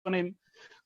کنیم.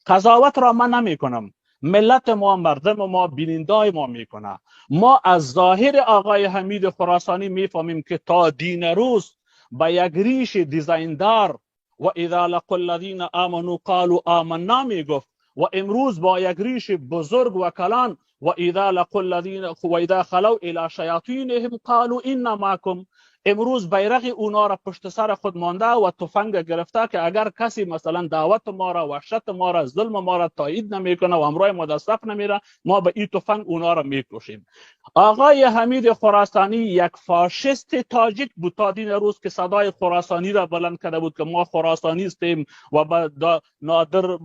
قضاوت را من نمی کنم، ملت ما، مردم ما، بینندای ما میکنه. ما از ظاهر آقای حمید خراسانی میفهمیم که تا دین روز با یک ریش دیزایندار و اذا لقوا الذین آمنوا قالوا آمنا میگفت و امروز با یک ریش بزرگ و کلان و اذا لقوا الذین و اذا خلوا الی شیاطینهم قالوا انا معکم. امروز بیرق اونا را پشت سر خود مانده و تفنگ گرفته که اگر کسی مثلا دعوت ما را، وحشت ما را، ظلم ما را تایید نمیکنه و امروی ما در صف نمیره، ما به این تفنگ اونا را میکشیم. آقای حمید خراسانی یک فاشیست تاجیک بود تا دین روز که صدای خراسانی را بلند کرده بود که ما خراسانی هستیم و با نادر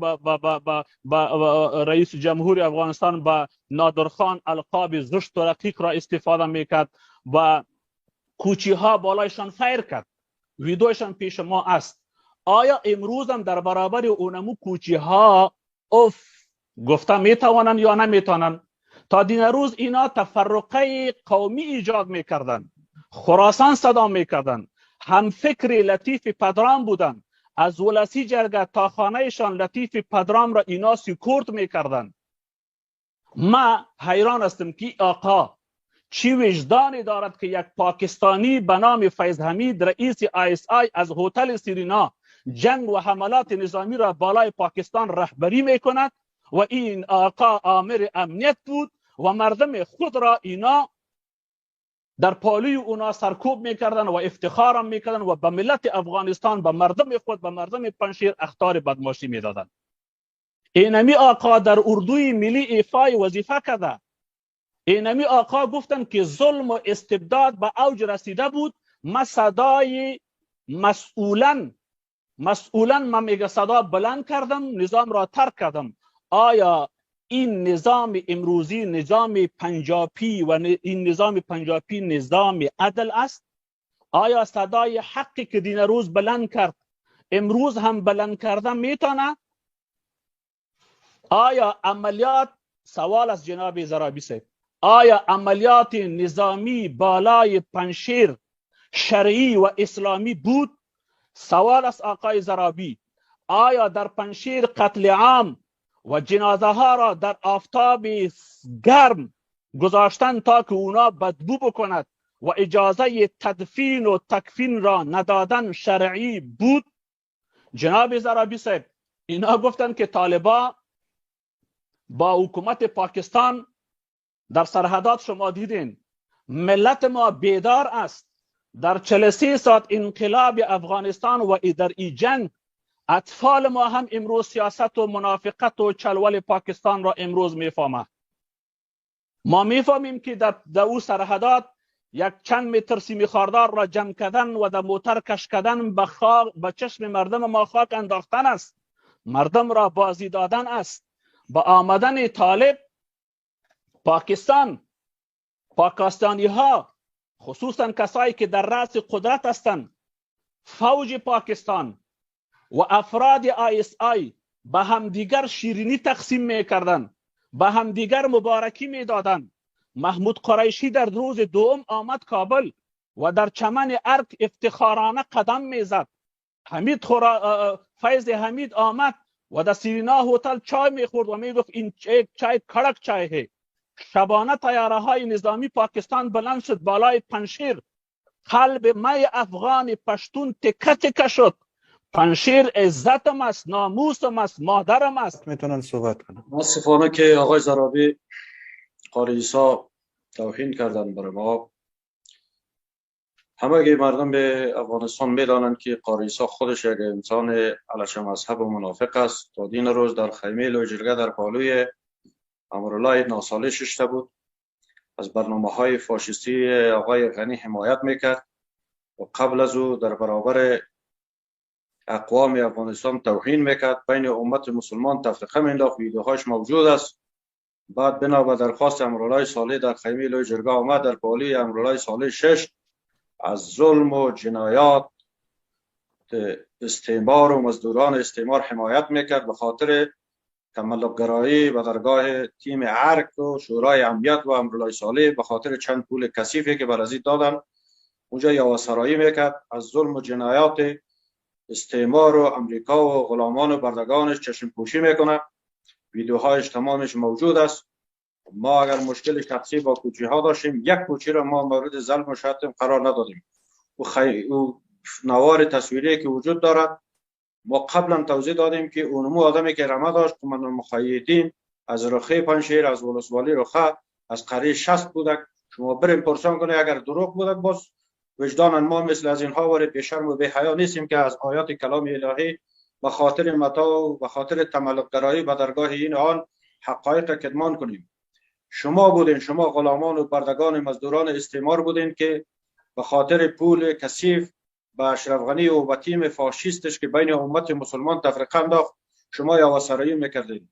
با رئیس جمهور افغانستان با نادرخان القاب زشت و رقیق را استفاده میکرد و کوچی ها بالایشان فیر کرد. ویدیوشان پیش ما است. آیا امروز هم در برابر اونمو کوچی ها اف گفته میتوانند یا نمیتوانند؟ تا دین روز اینا تفرقه قومی ایجاد میکردن، خراسان صدا میکردن، هم فکر لطیف پدرام بودن، از ولسی جرگه تا خانهشان لطیف پدرام را اینا سکورت میکردن. ما حیران هستم که آقا چی وجدانی دارد که یک پاکستانی به نام فیض حمید رئیس ISI از هتل سیرینا جنگ و حملات نظامی را بالای پاکستان رهبری میکند و این آقا آمر امنیت بود و مردم خود را اینا در پالوی اونا سرکوب میکردن و افتخارم میکردن و به ملت افغانستان، به مردم خود، به مردم پنشیر اخطار بدماشی میدادن. اینمی آقا در اردوی ملی ایفای وظیفه کرده. اینمی آقا گفتن که ظلم و استبداد به اوج رسیده بود. ما صدای مسئولا ما میگه صدا بلند کردم، نظام را ترک کردم. آیا این نظام امروزی نظام پنجابی و این نظام پنجابی نظام عدل است؟ آیا صدای حقی که دین روز بلند کرد امروز هم بلند کردن میتونه؟ آیا عملیات، سوال از جناب زرابی صاحب، آیا عملیات نظامی بالای پنشیر شرعی و اسلامی بود؟ سوال از آقای زرابی، آیا در پنشیر قتل عام و جنازه ها را در آفتاب گرم گذاشتن تا که اونا بدبو بکند و اجازه تدفین و تکفین را ندادن شرعی بود؟ جناب زرابی صاحب، اینا گفتن که طالبا با حکومت پاکستان در سرحدات شما دیدین. ملت ما بیدار است. در 43 ساعت انقلاب افغانستان و در این جنگ اطفال ما هم امروز سیاست و منافقت و چلول پاکستان را امروز میفهمه. ما میفهمیم که در او سرحدات یک چند متر سیمی خاردار را جمع کردن و در موتر کش کردن به چشم مردم ما خاک انداختن است. مردم را بازی دادن است. با آمدن طالب پاکستانی ها، خصوصا کسایی که در رأس قدرت هستند، فوج پاکستان و افراد ISI به همدیگر شیرینی تقسیم میکردن، به همدیگر مبارکی میدادن. محمود قریشی در روز دوم آمد کابل و در چمن ارک افتخارانه قدم میزد. فیض حمید آمد و در سیرینا هتل چای میخورد و میگفت این چای کڑک چای ہے. شبانه طیاره های نظامی پاکستان بلند شد بالای پنشیر. قلب مای افغان پشتون تکه تکه شد. پنشیر عزتم است، ناموسم است، مادرم است. میتونن صحبت کنن. متاسفانه که آقای زرابی قاری عیسی توهین کردن برای ما. همه مردم به افغانستان میدانند که قاری عیسی خودش یک انسان علیه مذهب و منافق است. تا دین روز در خیمه لوجرگه در پالوی امرالله ناساله ششته بود. از برنامه‌های فاشیستی آقای غنی حمایت میکرد و قبل از او در برابر اقوام افغانستان توهین میکرد. بین امت مسلمان تفرقه مینداخت. ویدیوهاش موجود است. بعد بنا به درخواست امرالله صالح در خیمه لوی جرگه آمد در پالوی امرالله صالح 6 از ظلم و جنایات استعمار و مزدوران استعمار حمایت میکرد. به خاطر تملق‌گرایی و درگاه تیم ارک و شورای امنیت و امرالله صالح، به خاطر چند پول کثیفی که برازی دادن، اونجا یاوه‌سرایی میکرد. از ظلم و جنایات استعمار و امریکا و غلامان و بردگانش چشم پوشی میکنه. ویدیوهایش تمامش موجود است. ما اگر مشکل شخصی با کوچی ها داشتیم، یک کوچی را ما مورد ظلم و شتم قرار ندادیم. و نوار تصویری که وجود دارد، ما قبلا توضیح دادیم که اونمو آدمی که رمه داشت، من مخیطین از رخه پنشیر، از ولسوالی رخه، از قریه 60 بودک. شما بریم پرسان کنه، اگر دروغ بودک باز وجدان ما مثل از اینها ولی بیشرم و بی‌حیا نیستیم که از آیات کلام الهی به خاطر متاع و به خاطر تملق‌گرایی به درگاه این آن حقایق کتمان کنیم. شما بودین، شما غلامان و بردگان مزدوران استعمار بودین که به خاطر پول کثیف به اشرف غنی و به تیم فاشیستش که بین امت مسلمان تفرقه انداخت شما یاوه‌سرایی میکردین.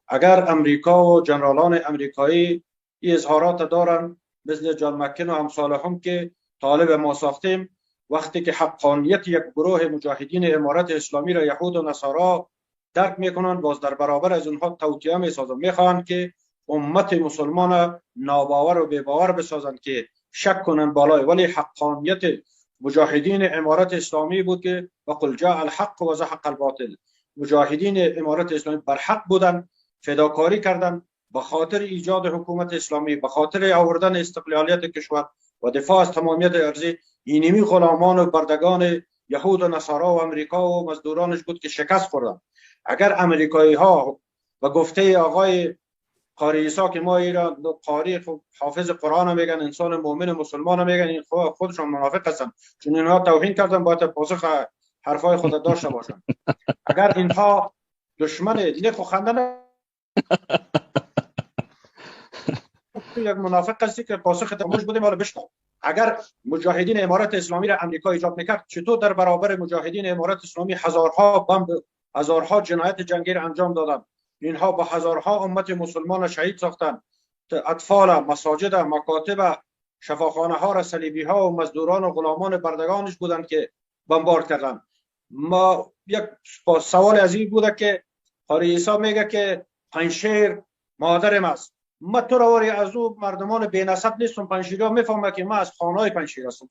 اگر امریکا و جنرالان امریکایی این اظهارات دارن مثل جان مکین و امثالهم که طالب ما ساختیم، وقتی که حقانیت یک گروه مجاهدین امارت اسلامی را یهود و نصارا درک میکنن، باز در برابر از اونها توطئه میسازن، میخوان که امت مسلمان ناباور و بی‌باور بسازن که شک کنن بالای. ولی حقانیت مجاهدین امارت اسلامی بود که وقل جاء الحق و زهق الباطل. مجاهدین امارت اسلامی بر حق بودن، فداکاری کردن به خاطر ایجاد حکومت اسلامی، به خاطر آوردن استقلالیت کشور و دفاع از تمامیت ارضی. اینمی غلامان و بردگان یهود و نصارا و امریکا و مزدورانش بود که شکست خوردن. اگر امریکایی ها و گفته آقای قاری عیسی که ما ایران قاری حافظ قرآن میگن، انسان مؤمن مسلمان میگن، این خودشون منافق هستن، چون اینها توهین کردن، باید پاسخ حرفای خود داشته باشن. اگر اینها دشمن نخ و خنده یک منافق هستی که پاسخ تموش بودیم حالا بشکن. اگر مجاهدین امارت اسلامی را امریکا ایجاد میکرد، چطور در برابر مجاهدین امارت اسلامی هزارها بمب، هزارها جنایت جنگی را انجام دادن؟ اینها با هزارها امت مسلمان شهید ساختن، اطفال، مساجد، مکاتب، شفاخانه ها را صلیبی ها و مزدوران و غلامان بردگانش بودند که بمبارد کردن. ما یک سوال از این بوده که قاری عیسی میگه که پنشیر مادرم است. ما تو را از او مردمان بی نسب نیستم، پنشیرها میفهمه که ما از خانهای پنشیر هستم.